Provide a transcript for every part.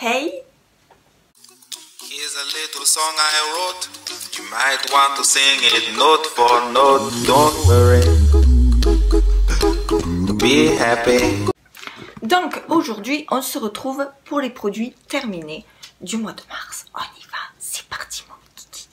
Hey! Here's a little song I wrote. You might want to sing it note for note. Don't worry. Be happy. Donc aujourd'hui, on se retrouve pour les produits terminés du mois de mars. On y va, c'est parti mon kiki.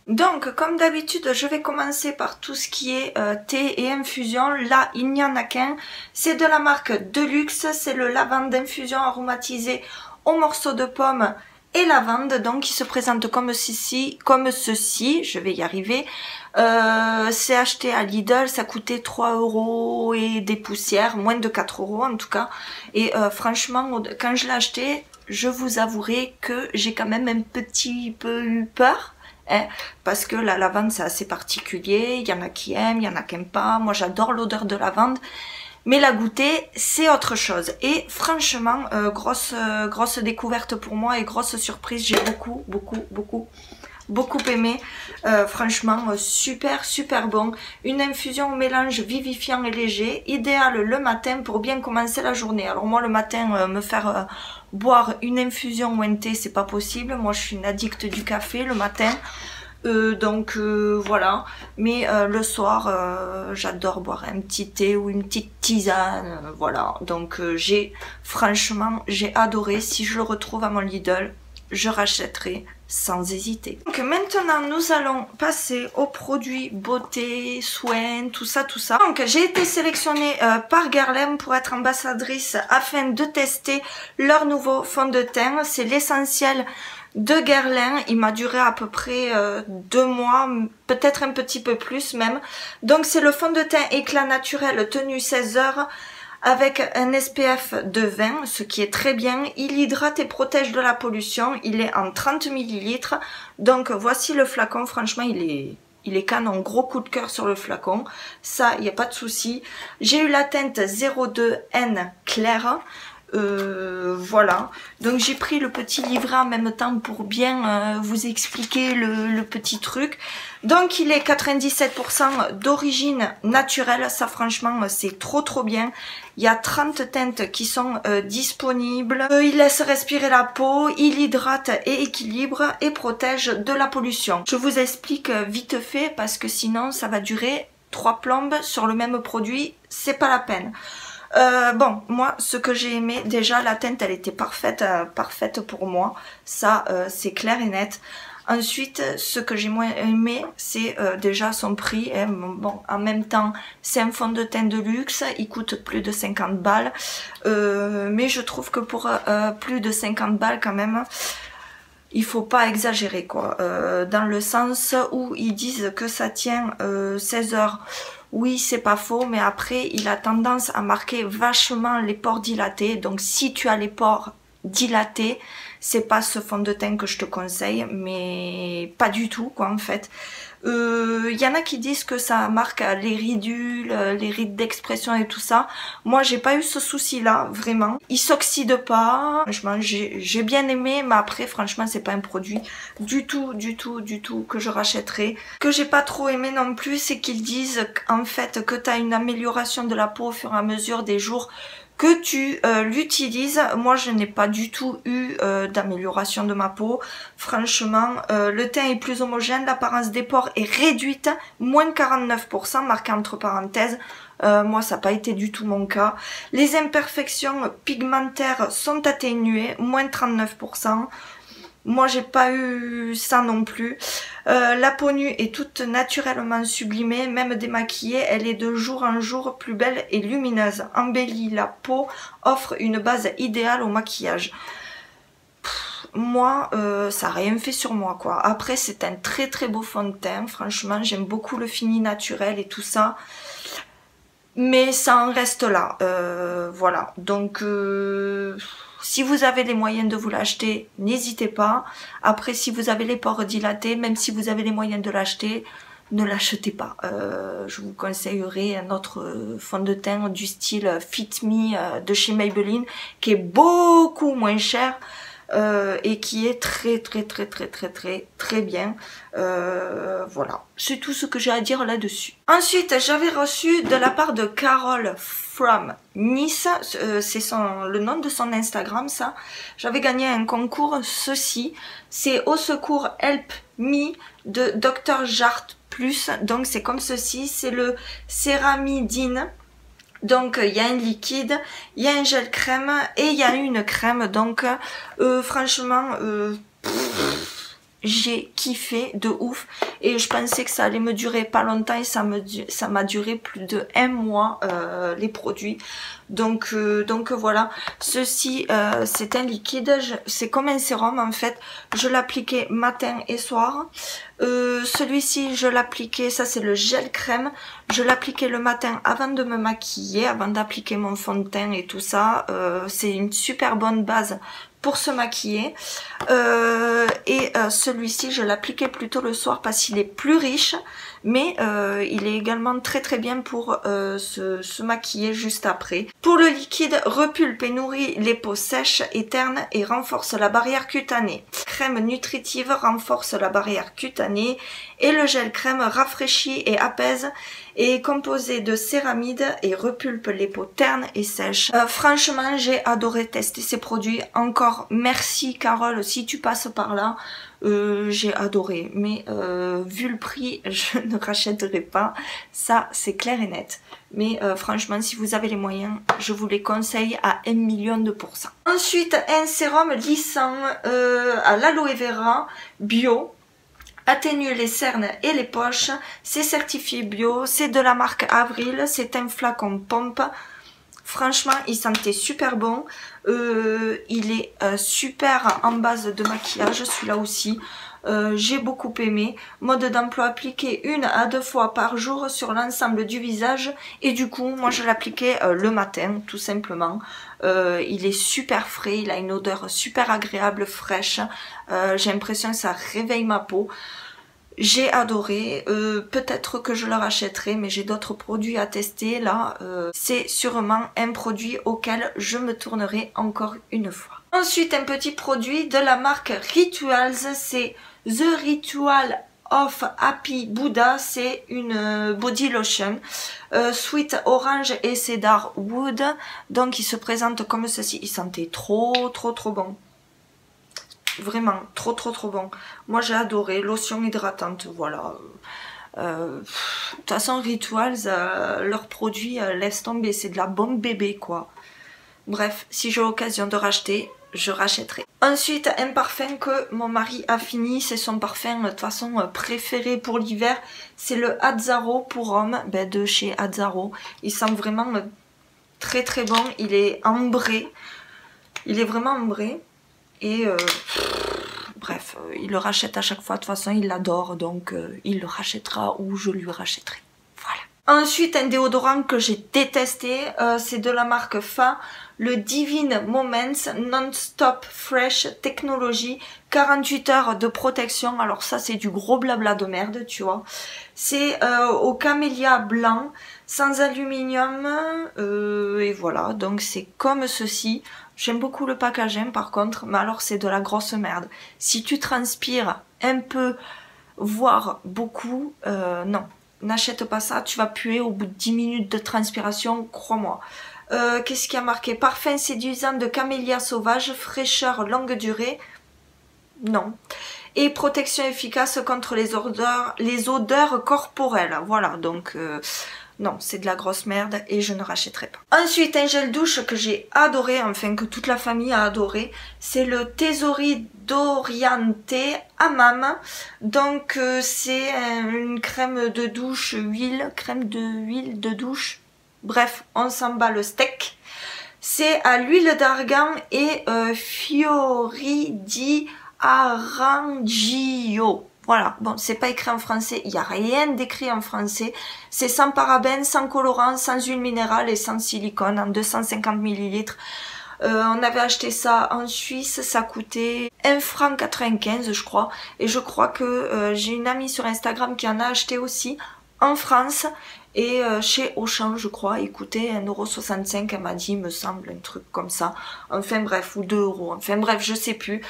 Donc comme d'habitude, je vais commencer par tout ce qui est thé et infusion. Là, il n'y en a qu'un. C'est de la marque Deluxe. C'est le lavande d'infusion aromatisé au morceau de pomme et lavande. Donc il se présente comme ceci, je vais y arriver. C'est acheté à Lidl, ça coûtait 3 € et des poussières, moins de 4 € en tout cas. Et franchement, quand je l'ai acheté, je vous avouerai que j'ai quand même un petit peu eu peur. Parce que la lavande c'est assez particulier, il y en a qui aiment, il y en a qui n'aiment pas. Moi j'adore l'odeur de lavande, mais la goûter c'est autre chose. Et franchement, grosse découverte pour moi et grosse surprise, j'ai beaucoup aimé. Franchement super bon. Une infusion au mélange vivifiant et léger, idéal le matin pour bien commencer la journée. Alors moi le matin me faire boire une infusion ou un thé c'est pas possible, moi je suis une addict du café le matin. Voilà, mais le soir j'adore boire un petit thé ou une petite tisane, voilà. Donc franchement j'ai adoré. Si je le retrouve à mon Lidl, je rachèterai sans hésiter. Donc maintenant nous allons passer aux produits beauté, soins, tout ça. Donc j'ai été sélectionnée par Guerlain pour être ambassadrice afin de tester leur nouveau fond de teint. C'est l'essentiel de Guerlain. Il m'a duré à peu près 2 mois, peut-être un petit peu plus même. Donc c'est le fond de teint éclat naturel tenu 16 heures avec un SPF de 20, ce qui est très bien. Il hydrate et protège de la pollution. Il est en 30 ml. Donc voici le flacon. Franchement, il est canon. Gros coup de cœur sur le flacon. Ça, il n'y a pas de souci. J'ai eu la teinte 02 N claire. Voilà. Donc j'ai pris le petit livret en même temps pour bien vous expliquer le petit truc. Donc il est 97% d'origine naturelle. Ça franchement c'est trop bien. Il y a 30 teintes qui sont disponibles. Il laisse respirer la peau, il hydrate et équilibre et protège de la pollution. Je vous explique vite fait parce que sinon ça va durer 3 plombes sur le même produit. C'est pas la peine. Bon, moi, ce que j'ai aimé, déjà, la teinte, elle était parfaite pour moi. Ça, c'est clair et net. Ensuite, ce que j'ai moins aimé, c'est déjà son prix. Hein. Bon, en même temps, c'est un fond de teint de luxe. Il coûte plus de 50 balles. Mais je trouve que pour plus de 50 balles, quand même, il faut pas exagérer, quoi. Dans le sens où ils disent que ça tient 16 heures. Oui, c'est pas faux, mais après, il a tendance à marquer vachement les pores dilatés. Donc, si tu as les pores dilatés, c'est pas ce fond de teint que je te conseille, mais pas du tout, quoi, en fait. Y en a qui disent que ça marque les ridules, les rides d'expression et tout ça. Moi, j'ai pas eu ce souci-là, vraiment. Il s'oxyde pas. Franchement, j'ai bien aimé, mais après, franchement, c'est pas un produit du tout que je rachèterai. Ce que j'ai pas trop aimé non plus, c'est qu'ils disent en fait que tu as une amélioration de la peau au fur et à mesure des jours que tu l'utilises. Moi je n'ai pas du tout eu d'amélioration de ma peau. Franchement le teint est plus homogène, l'apparence des pores est réduite, moins 49%, marqué entre parenthèses. Moi ça n'a pas été du tout mon cas. Les imperfections pigmentaires sont atténuées, moins 39%. Moi j'ai pas eu ça non plus. La peau nue est toute naturellement sublimée, même démaquillée, elle est de jour en jour plus belle et lumineuse. Embellie, la peau offre une base idéale au maquillage. Moi ça n'a rien fait sur moi, quoi. Après c'est un très beau fond de teint, franchement j'aime beaucoup le fini naturel et tout ça. Mais ça en reste là, voilà. Donc si vous avez les moyens de vous l'acheter, n'hésitez pas. Après, si vous avez les pores dilatés, même si vous avez les moyens de l'acheter, ne l'achetez pas. Je vous conseillerais un autre fond de teint du style Fit Me de chez Maybelline, qui est beaucoup moins cher. et qui est très bien. Voilà, c'est tout ce que j'ai à dire là-dessus. Ensuite, j'avais reçu de la part de Carole from Nice, c'est le nom de son Instagram, ça. J'avais gagné un concours, ceci, c'est Au secours Help Me de Dr Jart Plus, donc c'est comme ceci, c'est le céramidine. Donc il y a un liquide, il y a un gel crème et il y a une crème. Donc franchement, j'ai kiffé de ouf et je pensais que ça allait me durer pas longtemps et ça m'a duré plus de 1 mois les produits. Donc voilà, ceci c'est un liquide, c'est comme un sérum en fait, je l'appliquais matin et soir. Celui-ci je l'appliquais, ça c'est le gel crème, je l'appliquais le matin avant de me maquiller, avant d'appliquer mon fond de teint et tout ça. C'est une super bonne base pour se maquiller. Celui-ci je l'appliquais plutôt le soir parce qu'il est plus riche, mais il est également très bien pour se maquiller juste après. Pour le liquide, repulpe et nourrit les peaux sèches et ternes et renforce la barrière cutanée. Crème nutritive renforce la barrière cutanée et le gel crème rafraîchit et apaise et est composé de céramide et repulpe les peaux ternes et sèches. Franchement, j'ai adoré tester ces produits. Encore merci Carole si tu passes par là. J'ai adoré, mais vu le prix, je ne rachèterai pas, ça c'est clair et net. Mais franchement, si vous avez les moyens, je vous les conseille à 1 000 000%. Ensuite, un sérum lissant à l'aloe vera bio, atténue les cernes et les poches, c'est certifié bio, c'est de la marque Avril, c'est un flacon pompe. Franchement, il sentait super bon. Il est super en base de maquillage, celui-là aussi. J'ai beaucoup aimé. Mode d'emploi appliqué 1 à 2 fois par jour sur l'ensemble du visage. Et du coup, moi je l'appliquais le matin, tout simplement. Il est super frais, il a une odeur super agréable, fraîche. J'ai l'impression que ça réveille ma peau. J'ai adoré, peut-être que je le rachèterai, mais j'ai d'autres produits à tester. Là, c'est sûrement un produit auquel je me tournerai encore une fois. Ensuite, un petit produit de la marque Rituals, c'est The Ritual of Happy Buddha. C'est une body lotion, sweet orange et cedar wood. Donc, il se présente comme ceci. Il sentait trop bon. Vraiment trop bon. Moi j'ai adoré, lotion hydratante, voilà. De toute façon Rituals, leurs produits, laisse tomber, c'est de la bombe bébé quoi. Bref, si j'ai l'occasion de racheter, je rachèterai. Ensuite, un parfum que mon mari a fini, c'est son parfum de toute façon préféré pour l'hiver, c'est le Azzaro pour homme, de chez Azzaro. Il sent vraiment très bon, il est ambré, il est vraiment ambré. Et bref, il le rachète à chaque fois, de toute façon il l'adore, donc il le rachètera ou je lui rachèterai. Voilà. Ensuite, un déodorant que j'ai détesté, c'est de la marque Fa, le Divine Moments Non-Stop Fresh Technology, 48 heures de protection. Alors ça c'est du gros blabla de merde, tu vois. C'est au camélia blanc, sans aluminium, et voilà, donc c'est comme ceci. J'aime beaucoup le packaging par contre, mais alors c'est de la grosse merde. Si tu transpires un peu, voire beaucoup, non, n'achète pas ça, tu vas puer au bout de 10 minutes de transpiration, crois-moi. Qu'est-ce qui a marqué? Parfum séduisant de camélia sauvage, fraîcheur longue durée, non. Et protection efficace contre les odeurs corporelles, voilà, donc... non, c'est de la grosse merde et je ne rachèterai pas. Ensuite, un gel douche que j'ai adoré, enfin que toute la famille a adoré, c'est le Tesori d'Oriente Hammam. Donc c'est une crème de douche, crème d'huile de douche. Bref, on s'en bat le steak. C'est à l'huile d'argan et fiori di arangio. Voilà, bon, c'est pas écrit en français, il n'y a rien d'écrit en français. C'est sans parabènes, sans colorant, sans huile minérale et sans silicone, en 250 ml. On avait acheté ça en Suisse, ça coûtait 1,95 franc je crois. Et je crois que j'ai une amie sur Instagram qui en a acheté aussi en France. Et chez Auchan, je crois, il coûtait 1,65 €, elle m'a dit, il me semble, un truc comme ça. Enfin bref, ou 2 €. Enfin bref, je sais plus.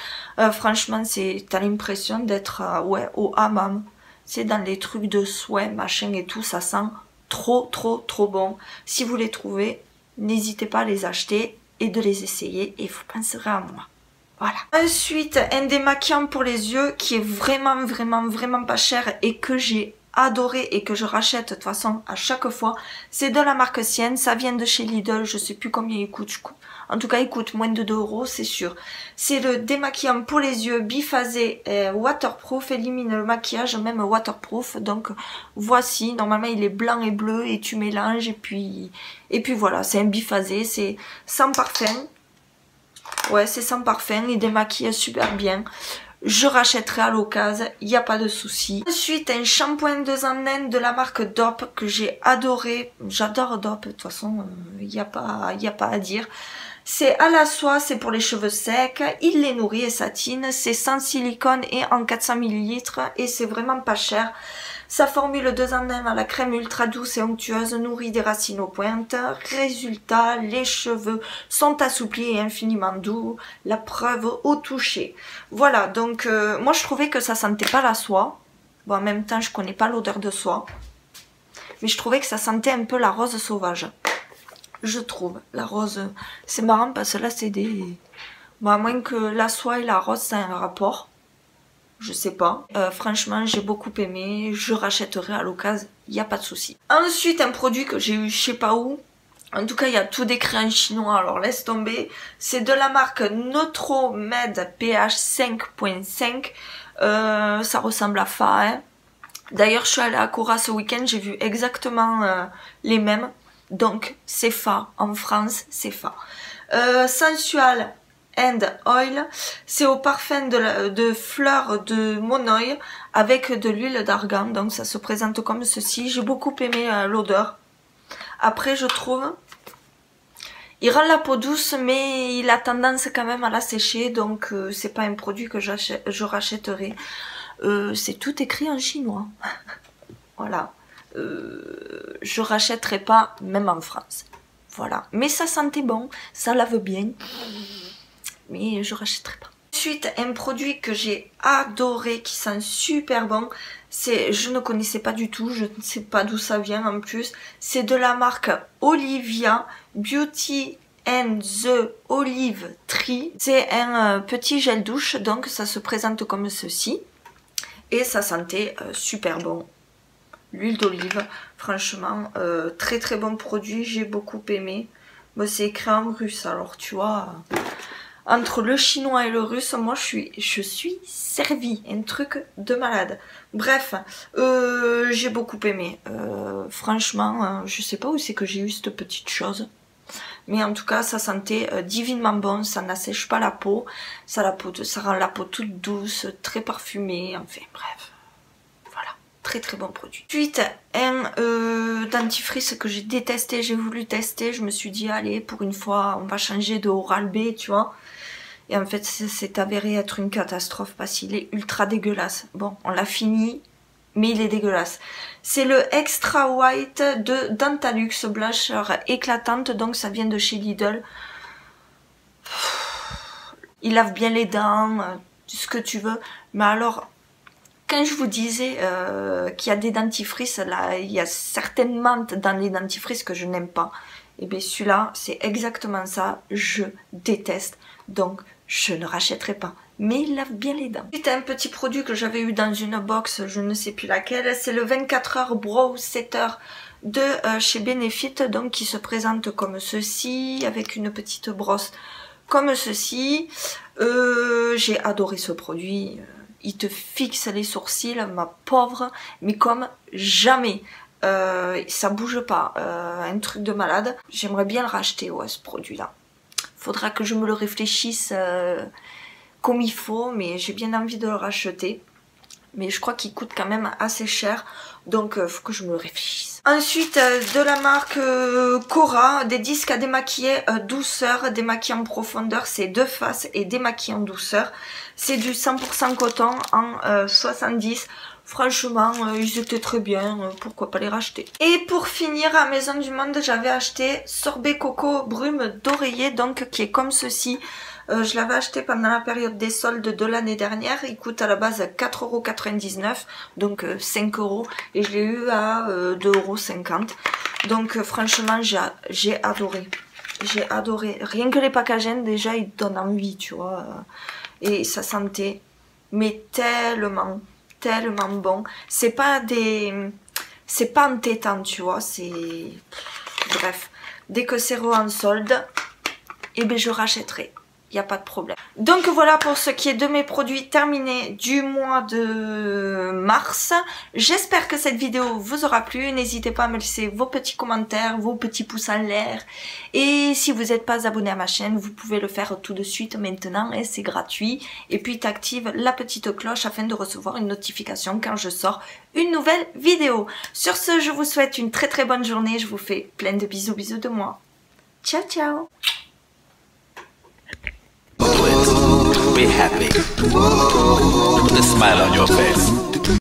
Franchement, t'as l'impression d'être ouais, au hammam. C'est dans les trucs de soins, machin et tout, ça sent trop bon. Si vous les trouvez, n'hésitez pas à les acheter et de les essayer et vous penserez à moi. Voilà. Ensuite, un démaquillant pour les yeux qui est vraiment pas cher et que j'ai adoré et que je rachète de toute façon à chaque fois. C'est de la marque Sienne, ça vient de chez Lidl, je sais plus combien il coûte. En tout cas, il coûte moins de 2 €, c'est sûr. C'est le démaquillant pour les yeux biphasé waterproof, élimine le maquillage, même waterproof. Donc voici, normalement il est blanc et bleu et tu mélanges et puis voilà, c'est un biphasé, c'est sans parfum. Ouais, c'est sans parfum, il démaquille super bien. Je rachèterai à l'occasion, il n'y a pas de souci. Ensuite, un shampoing 2 en 1 de la marque Dop que j'ai adoré. J'adore Dop, de toute façon, il n'y a pas à dire. C'est à la soie, c'est pour les cheveux secs, il les nourrit et satine, c'est sans silicone et en 400 ml et c'est vraiment pas cher. Sa formule 2 en 1 à la crème ultra douce et onctueuse nourrit des racines aux pointes. Résultat, les cheveux sont assouplis et infiniment doux. La preuve au toucher. Voilà, donc moi je trouvais que ça sentait pas la soie. Bon, en même temps, je connais pas l'odeur de soie. Mais je trouvais que ça sentait un peu la rose sauvage. Je trouve, la rose, c'est marrant parce que là c'est des... Bon, à moins que la soie et la rose ça ait un rapport. Je sais pas. Franchement, j'ai beaucoup aimé. Je rachèterai à l'occasion. Il n'y a pas de souci. Ensuite, un produit que j'ai eu je sais pas où. En tout cas, il y a tout décrit en chinois. Alors, laisse tomber. C'est de la marque Neutromed pH 5.5. Ça ressemble à Fa. Hein. D'ailleurs, je suis allée à Cora ce week-end. J'ai vu exactement les mêmes. Donc, c'est Fa. En France, c'est Fa. Sensual and Oil, c'est au parfum de fleurs de monoï avec de l'huile d'argan, donc ça se présente comme ceci. J'ai beaucoup aimé l'odeur. Après je trouve, il rend la peau douce mais il a tendance quand même à la sécher, donc c'est pas un produit que je rachèterai. C'est tout écrit en chinois. Voilà. Je rachèterai pas même en France. Voilà. Mais ça sentait bon, ça lave bien. Mais je rachèterai pas. Ensuite, un produit que j'ai adoré, qui sent super bon, je ne connaissais pas du tout, je ne sais pas d'où ça vient en plus, c'est de la marque Olivia Beauty and the Olive Tree. C'est un petit gel douche, donc ça se présente comme ceci, et ça sentait super bon. L'huile d'olive, franchement, très bon produit, j'ai beaucoup aimé. Bon, c'est écrit en russe, alors tu vois... Entre le chinois et le russe, moi je suis servie, un truc de malade. Bref, j'ai beaucoup aimé. Franchement, je sais pas où c'est que j'ai eu cette petite chose. Mais en tout cas, ça sentait divinement bon, ça n'assèche pas la peau. Ça rend la peau toute douce, très parfumée, enfin bref. Voilà, très bon produit. Ensuite, un dentifrice que j'ai détesté, j'ai voulu tester. Je me suis dit, allez, pour une fois, on va changer de Oral-B, tu vois. Et en fait, c'est avéré être une catastrophe parce qu'il est ultra dégueulasse. Bon, on l'a fini, mais il est dégueulasse. C'est le Extra White de Dentalux, blancheur éclatante, donc ça vient de chez Lidl. Il lave bien les dents, ce que tu veux. Mais alors, quand je vous disais qu'il y a des dentifrices, là, il y a certaines menthes dans les dentifrices que je n'aime pas. Et bien celui-là, c'est exactement ça, je déteste. Donc, je ne rachèterai pas. Mais il lave bien les dents. C'est un petit produit que j'avais eu dans une box, je ne sais plus laquelle. C'est le 24 heures Brow Setter de chez Benefit. Donc, qui se présente comme ceci, avec une petite brosse comme ceci. J'ai adoré ce produit. Il te fixe les sourcils, ma pauvre, mais comme jamais. Ça bouge pas, un truc de malade. J'aimerais bien le racheter, ouais, ce produit-là. Faudra que je me le réfléchisse comme il faut, mais j'ai bien envie de le racheter. Mais je crois qu'il coûte quand même assez cher, donc faut que je me le réfléchisse. Ensuite, de la marque Cora, des disques à démaquiller douceur, démaquiller en profondeur, c'est 2 faces et démaquiller en douceur. C'est du 100% coton en 70. Franchement, ils étaient très bien, pourquoi pas les racheter. Et pour finir, à Maison du Monde, j'avais acheté sorbet coco brume d'oreiller, donc qui est comme ceci. Je l'avais acheté pendant la période des soldes de l'année dernière. Il coûte à la base 4,99 €, donc 5 €. Et je l'ai eu à 2,50 €. Donc franchement, j'ai adoré. J'ai adoré. Rien que les packaging, déjà, ils donnent envie, tu vois. Et ça sentait, mais tellement bon. C'est pas entêtant, tu vois. C'est... Bref. Dès que c'est en solde, eh ben je rachèterai. Il n'y a pas de problème. Donc voilà pour ce qui est de mes produits terminés du mois de mars. J'espère que cette vidéo vous aura plu. N'hésitez pas à me laisser vos petits commentaires, vos petits pouces en l'air. Et si vous n'êtes pas abonné à ma chaîne, vous pouvez le faire tout de suite maintenant et c'est gratuit. Et puis t'actives la petite cloche afin de recevoir une notification quand je sors une nouvelle vidéo. Sur ce, je vous souhaite une très bonne journée. Je vous fais plein de bisous de moi. Ciao ciao. Be happy. Put a smile on your face.